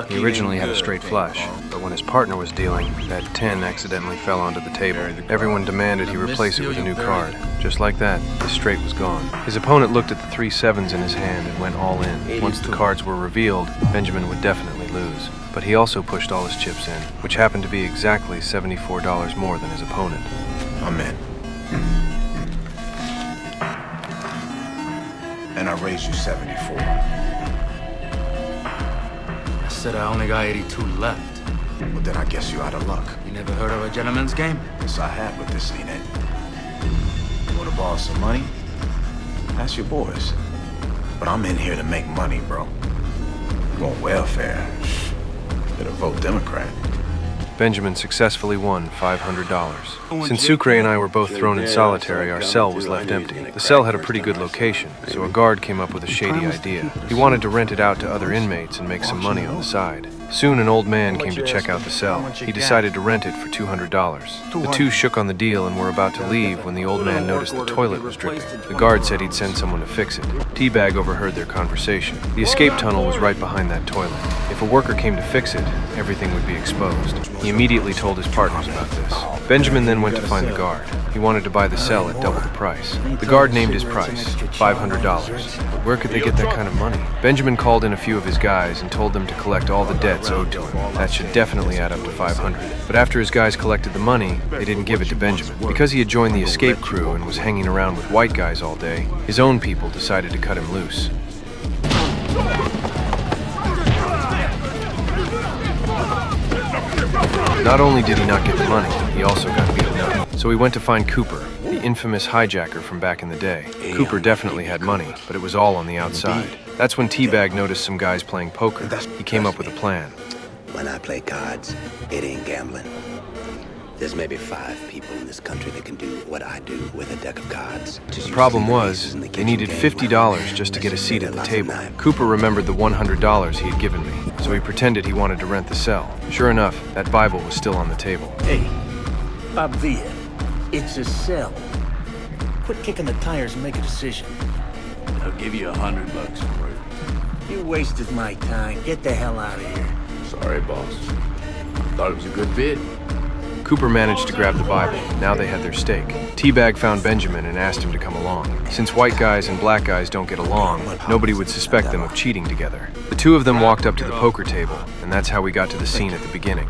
He originally had a straight flush, but when his partner was dealing, that 10 accidentally fell onto the table. Everyone demanded he replace it with a new card. Just like that, his straight was gone. His opponent looked at the 3 sevens in his hand and went all in. Once the cards were revealed, Benjamin would definitely lose. But he also pushed all his chips in, which happened to be exactly $74 more than his opponent. I'm in. And I raised you 74. I said I only got 82 left. Well, then I guess you out of luck. You never heard of a gentleman's game? Yes, I have, but this ain't it. You wanna borrow some money? That's your boys. But I'm in here to make money, bro. You want welfare? Better vote Democrat. Benjamin successfully won $500. Since Sucre and I were both thrown in solitary, our cell was left empty. The cell had a pretty good location, so a guard came up with a shady idea. He wanted to rent it out to other inmates and make some money on the side. Soon an old man came to check out the cell. He decided to rent it for $200. The two shook on the deal and were about to leave when the old man noticed the toilet was dripping. The guard said he'd send someone to fix it. Teabag overheard their conversation. The escape tunnel was right behind that toilet. If a worker came to fix it, everything would be exposed. He immediately told his partners about this. Benjamin then went to find the guard. He wanted to buy the cell at double the price. The guard named his price, $500. But where could they get that kind of money? Benjamin called in a few of his guys and told them to collect all the debts owed to him. That should definitely add up to $500. But after his guys collected the money, they didn't give it to Benjamin. Because he had joined the escape crew and was hanging around with white guys all day, his own people decided to cut him loose. Not only did he not get the money, he also got beaten up. So he went to find Cooper, the infamous hijacker from back in the day. Cooper definitely had money, but it was all on the outside. That's when Teabag noticed some guys playing poker. He came up with a plan. When I play cards, it ain't gambling. There's maybe 5 people in this country that can do what I do with a deck of cards. The problem was, they needed $50 just to get a seat at the table. Cooper remembered the $100 he had given me, so he pretended he wanted to rent the cell. Sure enough, that Bible was still on the table. Hey, Bob Villa, it's a cell. Quit kicking the tires and make a decision. I'll give you $100 for it. You wasted my time. Get the hell out of here. Sorry, boss. Thought it was a good bid. Cooper managed to grab the Bible. Now they had their stake. Teabag found Benjamin and asked him to come along. Since white guys and black guys don't get along, nobody would suspect them of cheating together. The two of them walked up to the poker table, and that's how we got to the scene at the beginning.